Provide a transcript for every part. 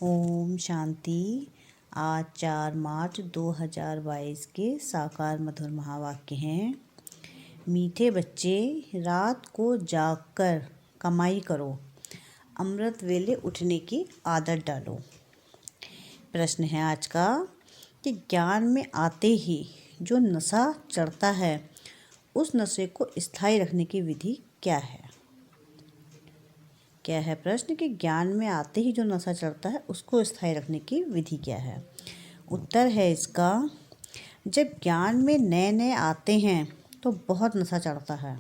ओम शांति। आज 4 मार्च 2022 के साकार मधुर महावाक्य हैं। मीठे बच्चे, रात को जागकर कमाई करो, अमृत वेले उठने की आदत डालो। प्रश्न है आज का कि ज्ञान में आते ही जो नशा चढ़ता है उस नशे को स्थायी रखने की विधि क्या है। क्या है प्रश्न कि ज्ञान में आते ही जो नशा चढ़ता है उसको स्थायी रखने की विधि क्या है। उत्तर है इसका, जब ज्ञान में नए नए आते हैं तो बहुत नशा चढ़ता है।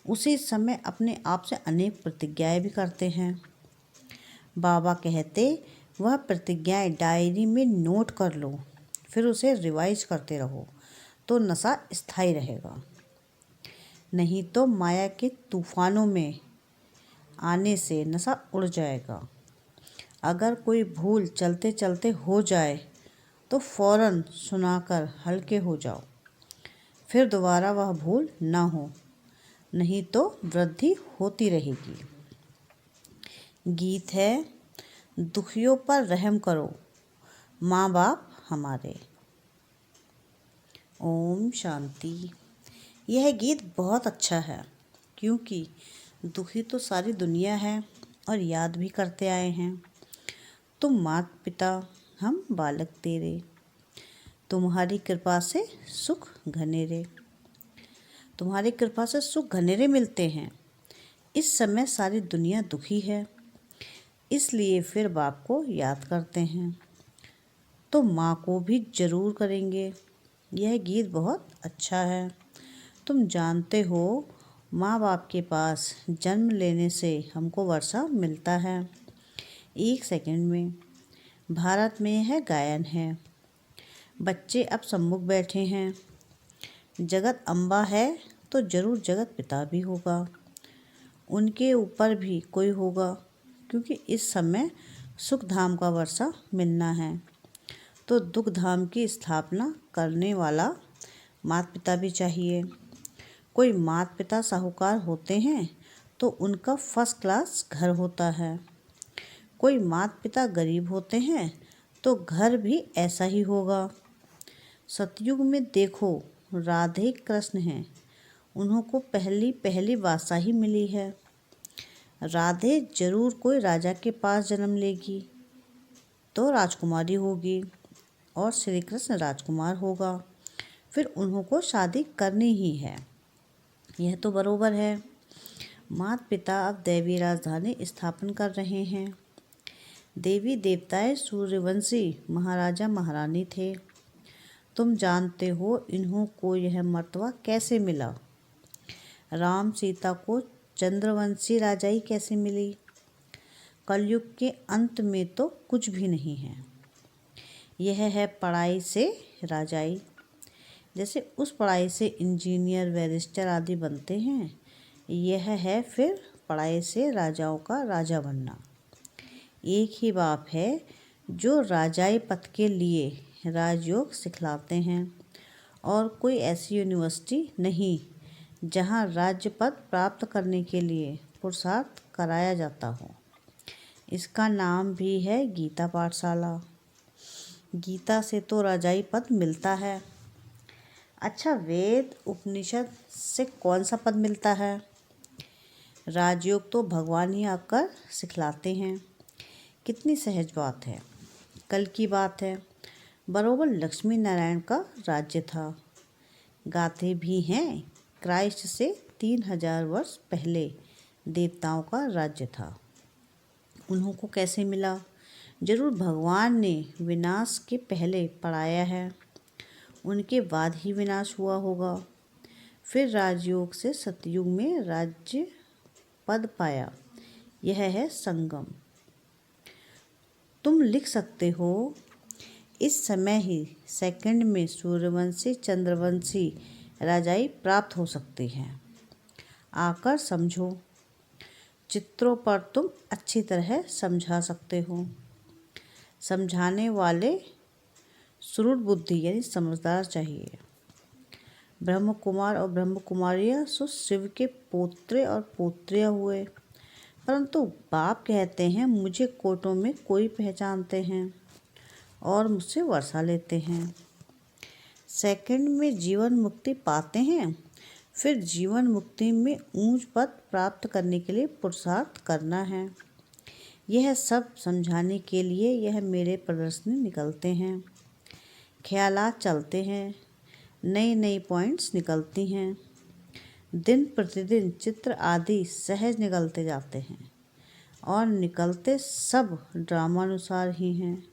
उसी समय अपने आप से अनेक प्रतिज्ञाएं भी करते हैं। बाबा कहते वह प्रतिज्ञाएं डायरी में नोट कर लो, फिर उसे रिवाइज करते रहो तो नशा स्थायी रहेगा। नहीं तो माया के तूफानों में आने से नशा उड़ जाएगा। अगर कोई भूल चलते चलते हो जाए तो फौरन सुनाकर हल्के हो जाओ, फिर दोबारा वह भूल ना हो, नहीं तो वृद्धि होती रहेगी। गीत है, दुखियों पर रहम करो माँ बाप हमारे। ओम शांति। यह गीत बहुत अच्छा है क्योंकि दुखी तो सारी दुनिया है और याद भी करते आए हैं। तुम माता पिता, हम बालक तेरे, तुम्हारी कृपा से सुख घनेरे। तुम्हारी कृपा से सुख घनेरे मिलते हैं। इस समय सारी दुनिया दुखी है, इसलिए फिर बाप को याद करते हैं, तो माँ को भी जरूर करेंगे। यह गीत बहुत अच्छा है। तुम जानते हो माँ बाप के पास जन्म लेने से हमको वर्षा मिलता है 1 सेकंड में। भारत में यह गायन है। बच्चे अब सम्मुख बैठे हैं। जगत अम्बा है तो जरूर जगत पिता भी होगा, उनके ऊपर भी कोई होगा, क्योंकि इस समय सुख धाम का वर्षा मिलना है तो दुख धाम की स्थापना करने वाला माता पिता भी चाहिए। कोई माता पिता साहूकार होते हैं तो उनका फर्स्ट क्लास घर होता है। कोई माता पिता गरीब होते हैं तो घर भी ऐसा ही होगा। सतयुग में देखो राधे कृष्ण हैं, उन्हों को पहली पहली बादशाही मिली है। राधे जरूर कोई राजा के पास जन्म लेगी तो राजकुमारी होगी और श्री कृष्ण राजकुमार होगा, फिर उन्हों को शादी करनी ही है। यह तो बरोबर है। माता पिता अब दैवी राजधानी स्थापन कर रहे हैं। देवी देवताएं सूर्यवंशी महाराजा महारानी थे। तुम जानते हो इन्हों को यह मर्तबा कैसे मिला। राम सीता को चंद्रवंशी राजाई कैसे मिली। कलयुग के अंत में तो कुछ भी नहीं है। यह है पढ़ाई से राजाई। जैसे उस पढ़ाई से इंजीनियर बैरिस्टर आदि बनते हैं, यह है फिर पढ़ाई से राजाओं का राजा बनना। एक ही बाप है जो राजाई पद के लिए राजयोग सिखलाते हैं, और कोई ऐसी यूनिवर्सिटी नहीं जहाँ राज्य पद प्राप्त करने के लिए पुरुषार्थ कराया जाता हो। इसका नाम भी है गीता पाठशाला। गीता से तो राजाई पद मिलता है। अच्छा, वेद उपनिषद से कौन सा पद मिलता है। राजयोग तो भगवान ही आकर सिखलाते हैं। कितनी सहज बात है। कल की बात है, बरोबर लक्ष्मी नारायण का राज्य था। गाते भी हैं, क्राइस्ट से 3000 वर्ष पहले देवताओं का राज्य था। उन्हों को कैसे मिला। जरूर भगवान ने विनाश के पहले पढ़ाया है, उनके बाद ही विनाश हुआ होगा। फिर राजयोग से सतयुग में राज्य पद पाया। यह है संगम। तुम लिख सकते हो, इस समय ही सेकंड में सूर्यवंशी चंद्रवंशी राजाई प्राप्त हो सकती है। आकर समझो। चित्रों पर तुम अच्छी तरह समझा सकते हो। समझाने वाले सुरूढ़ बुद्धि यानी समझदार चाहिए। ब्रह्म कुमार और ब्रह्म कुमारियाँ सो शिव के पोत्रे और पोत्रियाँ हुए। परंतु बाप कहते हैं मुझे कोर्टों में कोई पहचानते हैं और मुझसे वर्षा लेते हैं। सेकंड में जीवन मुक्ति पाते हैं, फिर जीवन मुक्ति में ऊंच पद प्राप्त करने के लिए पुरुषार्थ करना है। यह सब समझाने के लिए यह मेरे प्रदर्शनी निकलते हैं। ख्यालात चलते हैं, नई नई पॉइंट्स निकलती हैं। दिन प्रतिदिन चित्र आदि सहज निकलते जाते हैं और निकलते सब ड्रामानुसार ही हैं।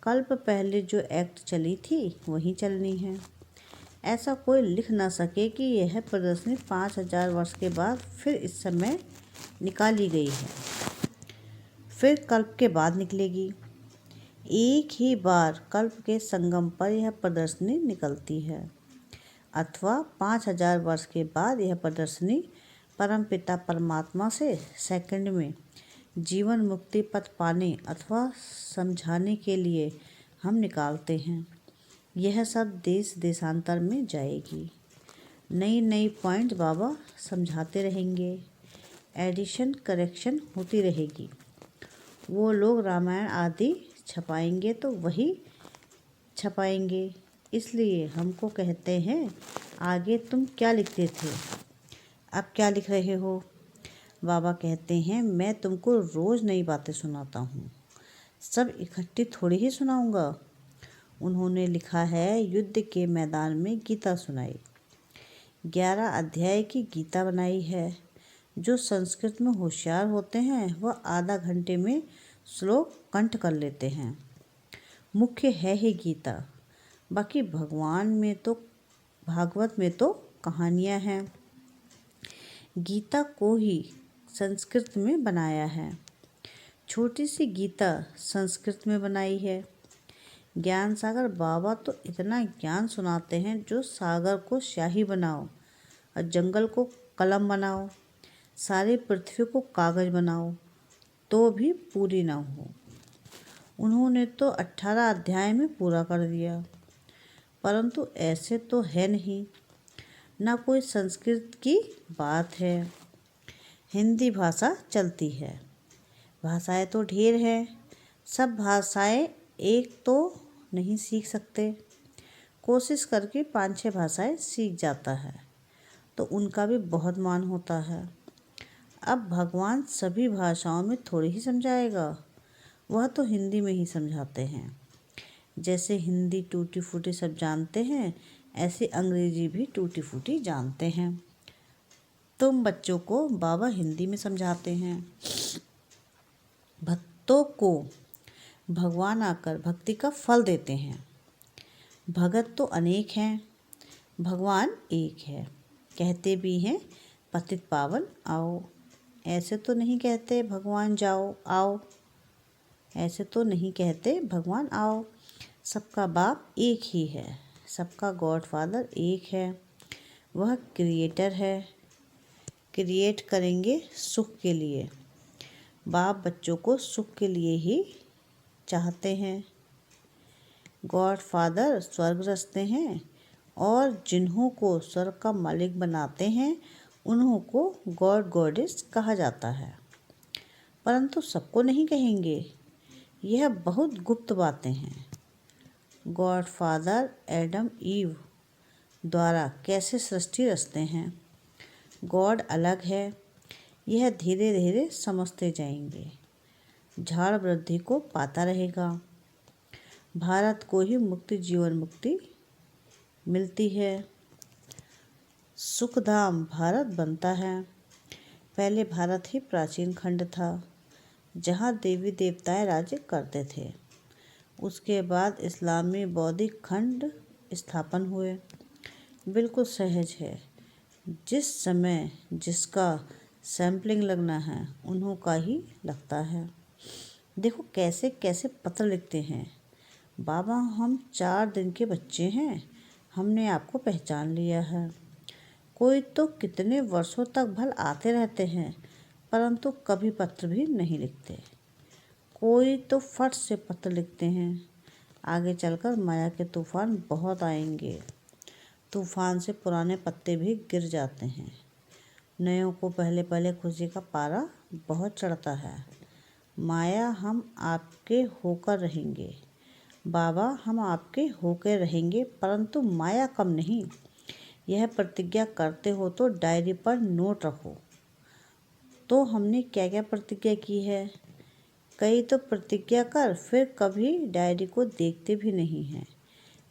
कल्प पहले जो एक्ट चली थी वही चलनी है। ऐसा कोई लिख ना सके कि यह प्रदर्शनी 5000 वर्ष के बाद फिर इस समय निकाली गई है, फिर कल्प के बाद निकलेगी। एक ही बार कल्प के संगम पर यह प्रदर्शनी निकलती है, अथवा 5000 वर्ष के बाद यह प्रदर्शनी परमपिता परमात्मा से सेकंड में जीवन मुक्ति पथ पाने अथवा समझाने के लिए हम निकालते हैं। यह सब देश देशांतर में जाएगी। नई नई पॉइंट बाबा समझाते रहेंगे, एडिशन करेक्शन होती रहेगी। वो लोग रामायण आदि छपाएंगे तो वही छपाएंगे। इसलिए हमको कहते हैं आगे तुम क्या लिखते थे, अब क्या लिख रहे हो। बाबा कहते हैं मैं तुमको रोज़ नई बातें सुनाता हूँ, सब इकट्ठी थोड़ी ही सुनाऊँगा। उन्होंने लिखा है युद्ध के मैदान में गीता सुनाई। 11 अध्याय की गीता बनाई है। जो संस्कृत में होशियार होते हैं वह आधा घंटे में श्लोक कंठ कर लेते हैं। मुख्य है ही गीता, बाकी भागवत में तो कहानियाँ हैं। गीता को ही संस्कृत में बनाया है। छोटी सी गीता संस्कृत में बनाई है। ज्ञान सागर बाबा तो इतना ज्ञान सुनाते हैं जो सागर को स्याही बनाओ और जंगल को कलम बनाओ, सारी पृथ्वी को कागज बनाओ तो भी पूरी ना हो। उन्होंने तो 18 अध्याय में पूरा कर दिया, परंतु ऐसे तो है नहीं, ना कोई संस्कृत की बात है। हिंदी भाषा चलती है, भाषाएं तो ढेर है, सब भाषाएं एक तो नहीं सीख सकते। कोशिश करके 5-6 भाषाएं सीख जाता है तो उनका भी बहुत मान होता है। अब भगवान सभी भाषाओं में थोड़ी ही समझाएगा, वह तो हिंदी में ही समझाते हैं। जैसे हिंदी टूटी फूटी सब जानते हैं, ऐसे अंग्रेजी भी टूटी फूटी जानते हैं। तुम बच्चों को बाबा हिंदी में समझाते हैं। भक्तों को भगवान आकर भक्ति का फल देते हैं। भगत तो अनेक हैं, भगवान एक है। कहते भी हैं पतित पावन आओ, ऐसे तो नहीं कहते भगवान जाओ आओ, ऐसे तो नहीं कहते भगवान आओ। सबका बाप एक ही है, सबका गॉड फादर एक है, वह क्रिएटर है। क्रिएट करेंगे सुख के लिए। बाप बच्चों को सुख के लिए ही चाहते हैं। गॉड फादर स्वर्ग रचते हैं और जिन्हों को स्वर्ग का मालिक बनाते हैं उन्हों को गॉड गॉडेस कहा जाता है, परंतु सबको नहीं कहेंगे, यह बहुत गुप्त बातें हैं। गॉड फादर एडम ईव द्वारा कैसे सृष्टि रचते हैं, गॉड अलग है, यह धीरे धीरे समझते जाएंगे। झाड़ वृद्धि को पाता रहेगा। भारत को ही मुक्ति जीवन मुक्ति मिलती है। सुखधाम भारत बनता है। पहले भारत ही प्राचीन खंड था जहाँ देवी देवताएं राज्य करते थे। उसके बाद इस्लामी बौद्धिक खंड स्थापन हुए। बिल्कुल सहज है, जिस समय जिसका सैम्पलिंग लगना है उन्हों का ही लगता है। देखो कैसे कैसे पत्र लिखते हैं। बाबा हम 4 दिन के बच्चे हैं, हमने आपको पहचान लिया है। कोई तो कितने वर्षों तक भल आते रहते हैं परंतु कभी पत्र भी नहीं लिखते। कोई तो फट से पत्र लिखते हैं। आगे चलकर माया के तूफान बहुत आएंगे। तूफान से पुराने पत्ते भी गिर जाते हैं। नयों को पहले पहले खुशी का पारा बहुत चढ़ता है। माया हम आपके होकर रहेंगे, बाबा हम आपके होकर रहेंगे, परंतु माया कम नहीं। यह प्रतिज्ञा करते हो तो डायरी पर नोट रखो। तो हमने क्या क्या प्रतिज्ञा की है? कई तो प्रतिज्ञा कर फिर कभी डायरी को देखते भी नहीं हैं।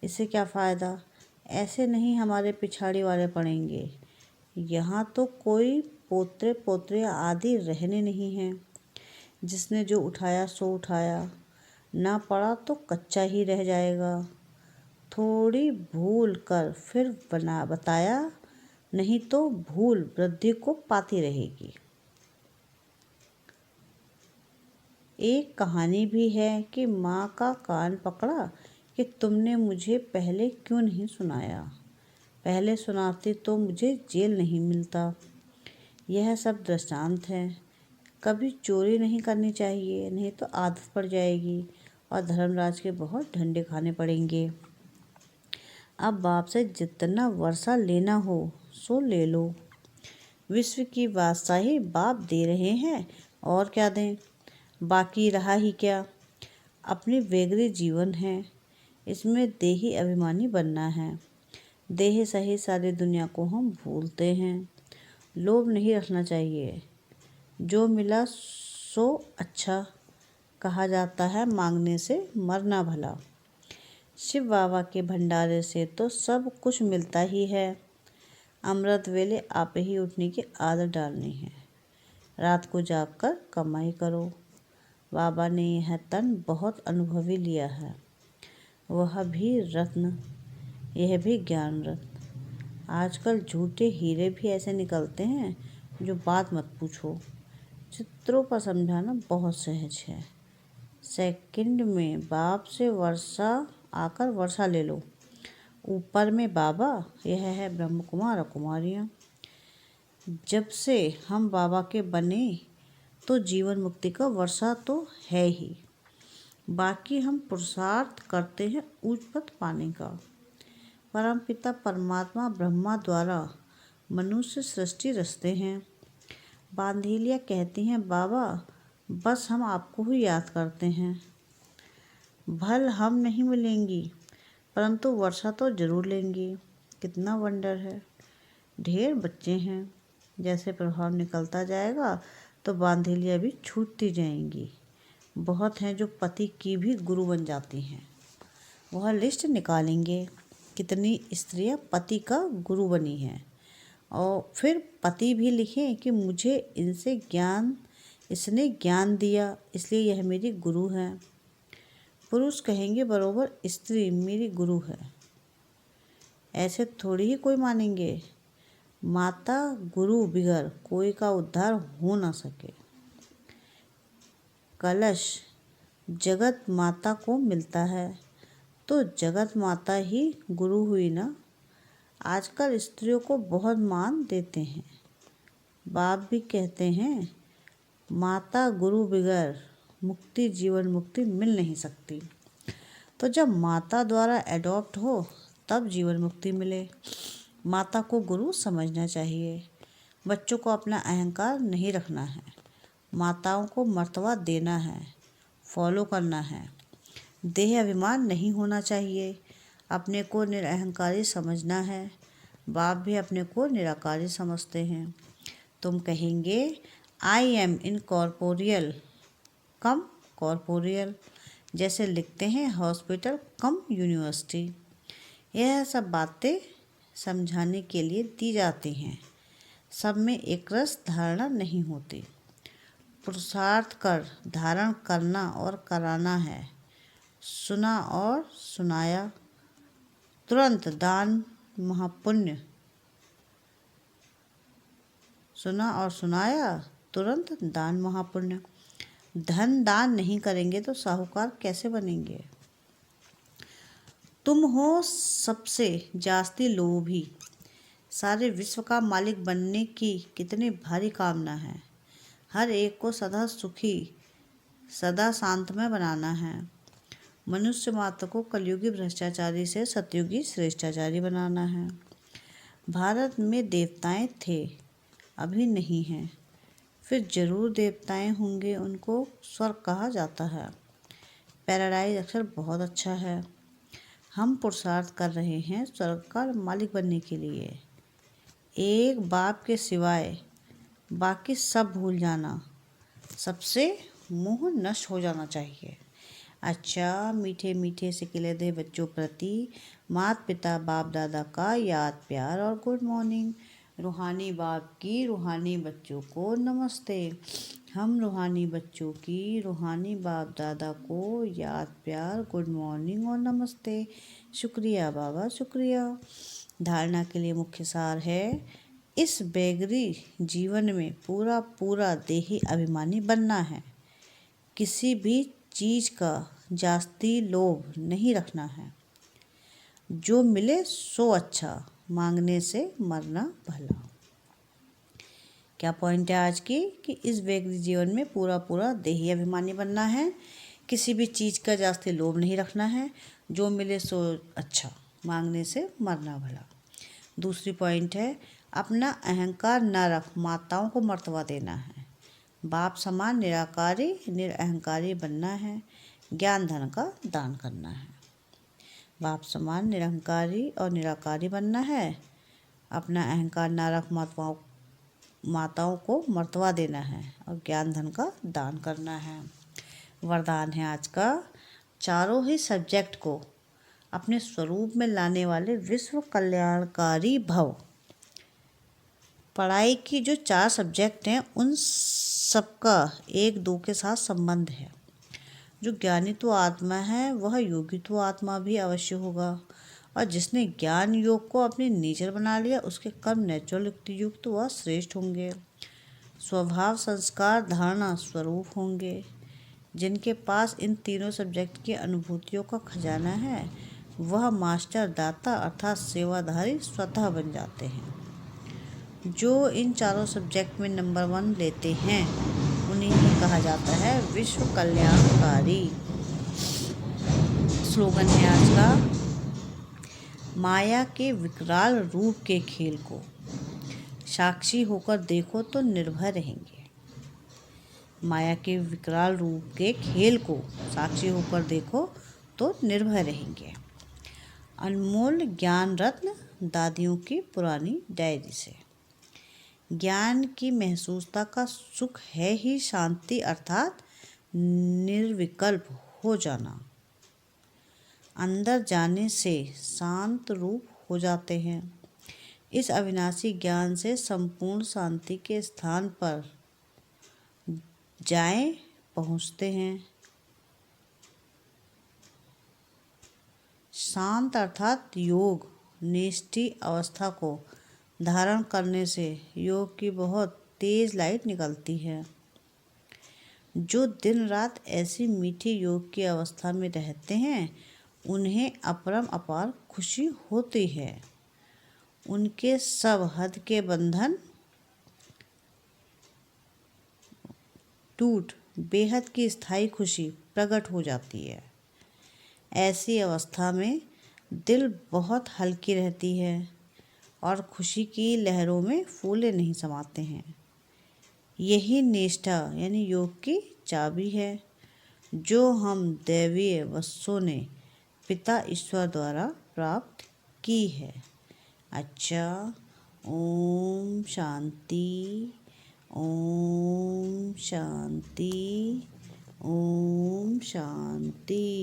इससे क्या फ़ायदा? ऐसे नहीं हमारे पिछाड़ी वाले पढ़ेंगे। यहाँ तो कोई पोते पोते आदि रहने नहीं हैं। जिसने जो उठाया सो उठाया, ना पढ़ा तो कच्चा ही रह जाएगा। थोड़ी भूल कर फिर बताया, नहीं तो भूल वृद्धि को पाती रहेगी। एक कहानी भी है कि माँ का कान पकड़ा कि तुमने मुझे पहले क्यों नहीं सुनाया। पहले सुनाती तो मुझे जेल नहीं मिलता। यह सब दृष्टांत है। कभी चोरी नहीं करनी चाहिए, नहीं तो आदत पड़ जाएगी और धर्मराज के बहुत डंडे खाने पड़ेंगे। अब बाप से जितना वर्षा लेना हो सो ले लो। विश्व की बादशाही बाप दे रहे हैं, और क्या दें? बाकी रहा ही क्या? अपनी वेगरे जीवन है, इसमें देही अभिमानी बनना है। देह सही सारी दुनिया को हम भूलते हैं। लोभ नहीं रखना चाहिए। जो मिला सो अच्छा, कहा जाता है मांगने से मरना भला। शिव बाबा के भंडारे से तो सब कुछ मिलता ही है। अमृत वेले आप ही उठने की आदत डालनी है। रात को जागकर कमाई करो। बाबा ने यह तन बहुत अनुभवी लिया है। वह भी रत्न, यह भी ज्ञान रत्न। आजकल झूठे हीरे भी ऐसे निकलते हैं जो बात मत पूछो। चित्रों पर समझाना बहुत सहज है। सेकंड में बाप से वर्षा आकर वर्षा ले लो। ऊपर में बाबा, यह है ब्रह्म कुमार और कुमारियाँ। जब से हम बाबा के बने तो जीवन मुक्ति का वर्षा तो है ही, बाकी हम पुरुषार्थ करते हैं ऊंच पद पाने का। परमपिता परमात्मा ब्रह्मा द्वारा मनुष्य सृष्टि रचते हैं। बांधेलिया कहती हैं, बाबा बस हम आपको ही याद करते हैं। भल हम नहीं मिलेंगी, परंतु वर्षा तो जरूर लेंगी। कितना वंडर है। ढेर बच्चे हैं। जैसे प्रभाव निकलता जाएगा तो बांधेलियाँ भी छूटती जाएंगी। बहुत हैं जो पति की भी गुरु बन जाती हैं। वह लिस्ट निकालेंगे कितनी स्त्रियाँ पति का गुरु बनी हैं, और फिर पति भी लिखें कि मुझे इसने ज्ञान दिया, इसलिए यह मेरी गुरु है। पुरुष कहेंगे बरोबर स्त्री मेरी गुरु है। ऐसे थोड़ी ही कोई मानेंगे। माता गुरु बिगर कोई का उद्धार हो ना सके। कलश जगत माता को मिलता है तो जगत माता ही गुरु हुई ना। आजकल स्त्रियों को बहुत मान देते हैं। बाप भी कहते हैं माता गुरु बिगर मुक्ति जीवन मुक्ति मिल नहीं सकती। तो जब माता द्वारा एडॉप्ट हो तब जीवन मुक्ति मिले। माता को गुरु समझना चाहिए। बच्चों को अपना अहंकार नहीं रखना है। माताओं को मर्तबा देना है, फॉलो करना है। देह अभिमान नहीं होना चाहिए। अपने को निरअहंकारी समझना है। बाप भी अपने को निराकारी समझते हैं। तुम कहेंगे I am incorporeal come corporeal, जैसे लिखते हैं हॉस्पिटल कम यूनिवर्सिटी। यह सब बातें समझाने के लिए दी जाती हैं। सब में एक रस धारणा नहीं होती। पुरुषार्थ कर धारण करना और कराना है। सुना और सुनाया तुरंत दान महापुण्य। सुना और सुनाया तुरंत दान महापुण्य। धन दान नहीं करेंगे तो साहूकार कैसे बनेंगे? तुम हो सबसे जास्ती लोभी। सारे विश्व का मालिक बनने की कितनी भारी कामना है। हर एक को सदा सुखी सदा शांतमय बनाना है। मनुष्य मात्र को कलयुगी भ्रष्टाचारी से सतयुगी श्रेष्ठाचारी बनाना है। भारत में देवताएं थे, अभी नहीं हैं, फिर जरूर देवताएं होंगे। उनको स्वर्ग कहा जाता है। पैराडाइज अक्षर बहुत अच्छा है। हम पुरुषार्थ कर रहे हैं स्वर्ग का मालिक बनने के लिए। एक बाप के सिवाय बाकी सब भूल जाना, सबसे मोह नष्ट हो जाना चाहिए। अच्छा, मीठे मीठे से खिले दे बच्चों प्रति माता पिता बाप दादा का याद प्यार और गुड मॉर्निंग। रूहानी बाप की रूहानी बच्चों को नमस्ते। हम रूहानी बच्चों की रूहानी बाप दादा को याद प्यार गुड मॉर्निंग और नमस्ते। शुक्रिया बाबा, शुक्रिया। धारणा के लिए मुख्य सार है, इस बेगरी जीवन में पूरा पूरा देही अभिमानी बनना है। किसी भी चीज का जास्ती लोभ नहीं रखना है। जो मिले सो अच्छा, मांगने से मरना भला। क्या पॉइंट है आज की कि इस बेगरी जीवन में पूरा पूरा देही अभिमानी बनना है। किसी भी चीज का जास्ती लोभ नहीं रखना है। जो मिले सो अच्छा, मांगने से मरना भला। दूसरी पॉइंट है, अपना अहंकार न रख माताओं को मर्तबा देना है। बाप समान निराकारी निरअहंकारी बनना है। ज्ञान धन का दान करना है। बाप समान निरअहंकारी और निराकारी बनना है। अपना अहंकार न रख माताओं को मर्तबा देना है और ज्ञान धन का दान करना है। वरदान है आज का, चारों ही सब्जेक्ट को अपने स्वरूप में लाने वाले विश्व कल्याणकारी भव। पढ़ाई की जो 4 सब्जेक्ट हैं उन सबका एक दो के साथ संबंध है। जो ज्ञानी तो आत्मा है वह योगी तो आत्मा भी अवश्य होगा, और जिसने ज्ञान योग को अपने नेचर बना लिया उसके कर्म नेचुरल युक्त वह श्रेष्ठ होंगे। स्वभाव संस्कार धारणा स्वरूप होंगे। जिनके पास इन तीनों सब्जेक्ट की अनुभूतियों का खजाना है वह मास्टर दाता अर्थात सेवाधारी स्वतः बन जाते हैं। जो इन चारों सब्जेक्ट में नंबर 1 लेते हैं उन्हें ही कहा जाता है विश्व कल्याणकारी। स्लोगन है आज का, माया के विकराल रूप के खेल को साक्षी होकर देखो तो निर्भय रहेंगे। माया के विकराल रूप के खेल को साक्षी होकर देखो तो निर्भय रहेंगे। अनमोल ज्ञान रत्न दादियों की पुरानी डायरी से। ज्ञान की महसूसता का सुख है ही शांति अर्थात निर्विकल्प हो जाना। अंदर जाने से शांत रूप हो जाते हैं। इस अविनाशी ज्ञान से संपूर्ण शांति के स्थान पर जाएं पहुँचते हैं। शांत अर्थात योग निष्ठि अवस्था को धारण करने से योग की बहुत तेज लाइट निकलती है। जो दिन रात ऐसी मीठी योग की अवस्था में रहते हैं उन्हें अपरम अपार खुशी होती है। उनके सब हद के बंधन टूट बेहद की स्थायी खुशी प्रकट हो जाती है। ऐसी अवस्था में दिल बहुत हल्की रहती है और खुशी की लहरों में फूले नहीं समाते हैं। यही निष्ठा यानी योग की चाबी है जो हम दैवीय वत्सों ने पिता ईश्वर द्वारा प्राप्त की है। अच्छा, ओम शांति, ओम शांति, ओम शांति।